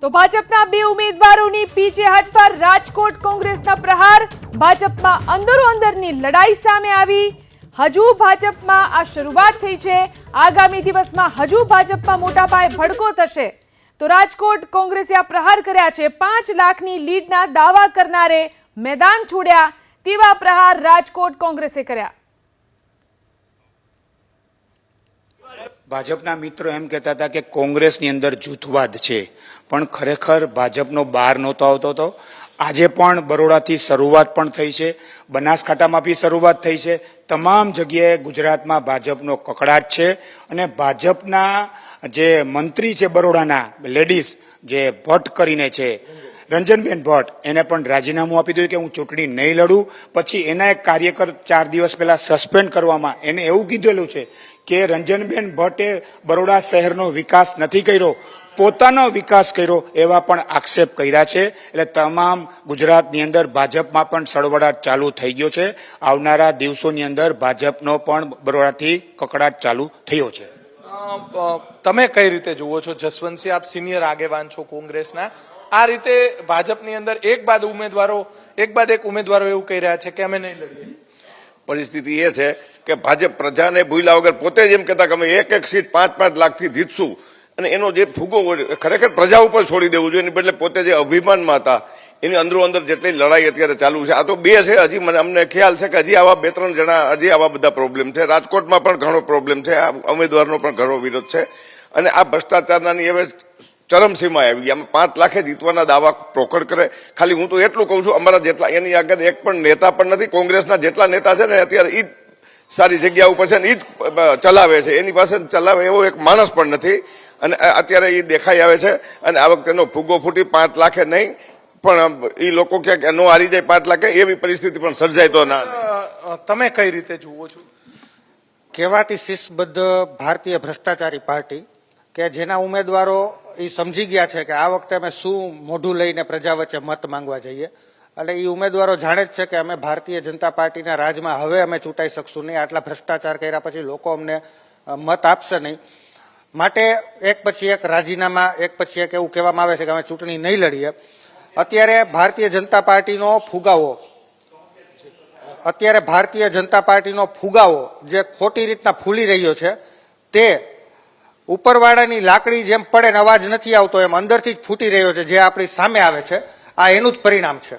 તો ભાજપના બે ઉમેદવારોની પીછેહટ પર રાજકોટ કોંગ્રેસના પ્રહાર, ભાજપમાં અંદરોઅંદરની લડાઈ સામે આવી। હજુ ભાજપમાં આ શરૂઆત થઈ છે, આગામી દિવસમાં હજુ ભાજપમાં મોટા પાયે ભડકો થશે। તો રાજકોટ કોંગ્રેસે આ પ્રહાર કર્યા છે। 5 લાખની લીડના દાવા કરનારે મેદાન છોડ્યા તેવા પ્રહાર રાજકોટ કોંગ્રેસે કર્યા। ભાજપના મિત્રો એમ કહેતા હતા કે કોંગ્રેસની અંદર જૂથવાદ છે, પણ ખરેખર ભાજપનો બહાર નહોતો આવતો હતો। આજે પણ બરોડાથી શરૂઆત પણ થઈ છે, બનાસકાંઠામાં બી શરૂઆત થઈ છે, તમામ જગ્યાએ ગુજરાતમાં ભાજપનો કકડાટ છે। અને ભાજપના જે મંત્રી છે બરોડાના લેડીઝ જે ભટ્ટ કરીને છે, રંજનબેન ભટ્ટ, એને પણ રાજીનામું આપી દીધું કે હું ચૂંટણી નહીં લડું। પછી એના એક કાર્યકર 4 દિવસ પહેલા સસ્પેન્ડ કરવામાં એને એવું કીધેલું છે કે રંજનબેન ભટ્ટે બરોડા શહેરનો વિકાસ નથી કર્યો, પોતાનો વિકાસ કર્યો, એવા પણ આક્ષેપ કર્યા છે। એટલે તમામ ગુજરાતની અંદર ભાજપમાં પણ સળવળાટ ચાલુ થઈ ગયો છે। આવનારા દિવસોની અંદર ભાજપનો પણ બરોડાથી કકડાટ ચાલુ થયો છે। તમે કઈ રીતે જુઓ છો જસવંતસિંહ, આપ સિનિયર આગેવાન છો કોંગ્રેસના, આ રીતે ભાજપની અંદર એક બાદ એક ઉમેદવારો એવું કહી રહ્યા છે કે અમે નહીં લડીએ? પરિસ્થિતિ એ છે કે ભાજપ પ્રજાને ભૂલ્યા વગર પોતે જ એમ કહેતા કે અમે એક સીટ 5-5 લાખથી જીતશું, અને એનો જે ફૂગો ખરેખર પ્રજા ઉપર છોડી દેવું જોઈએ, એની બદલે પોતે જે અભિમાનમાં હતા એની અંદરો-અંદર જેટલી લડાઈ અત્યારે ચાલુ છે, આ તો બે છે। હજી અમને ખ્યાલ છે કે હજી આવા 2-3 જણા હજી આવા બધા પ્રોબ્લેમ છે। રાજકોટમાં પણ ઘણો પ્રોબ્લેમ છે, આ ઉમેદવારનો પણ ઘણો વિરોધ છે, અને આ ભ્રષ્ટાચારની હવે ચરમસીમાએ આવી ગયા। 5 લાખે જીતવાના દાવા પ્રોકળ કરે। ખાલી હું તો એટલું કહું છું, અમારા જેટલા એની આગળ એક પણ નેતા પણ નથી, કોંગ્રેસના જેટલા નેતા છે ને અત્યારે ઈ સારી જગ્યા ઉપર છે ને ઈ જ ચલાવે છે, એની પાસે ચલાવે એવો એક માણસ પણ નથી, અને અત્યારે એ દેખાઈ આવે છે। અને આ વખતેનો ફુગ્ગો ફૂટી 5 લાખે નહીં, પણ એ લોકો ક્યાંક નો હારી જાય 5 લાખે એવી પરિસ્થિતિ પણ સર્જાય તો ના। તમે કઈ રીતે જુઓ છો? કહેવાતી શિસ્તબદ્ધ ભારતીય ભ્રષ્ટાચારી પાર્ટી કે જેના ઉમેદવારો એ સમજી ગયા છે કે આ વખતે અમે શું મોઢું લઈને પ્રજા વચ્ચે મત માંગવા જઈએ, અને એ ઉમેદવારો જાણે જ છે કે અમે ભારતીય જનતા પાર્ટીના રાજમાં હવે અમે ચૂંટાઈ શકશું નહીં, આટલા ભ્રષ્ટાચાર કર્યા પછી લોકો અમને મત આપશે નહીં, માટે એક પછી એક રાજીનામા, એક પછી એક એવું કહેવામાં આવે છે કે અમે ચૂંટણી નહીં લડીએ। અત્યારે ભારતીય જનતા પાર્ટીનો ફુગાવો જે ખોટી રીતના ફૂલી રહ્યો છે, તે ઉપરવાળાની લાકડી જેમ પડે ને અવાજ નથી આવતો એમ અંદરથી જ ફૂટી રહ્યો છે, જે આપણી સામે આવે છે। આ એનું જ પરિણામ છે।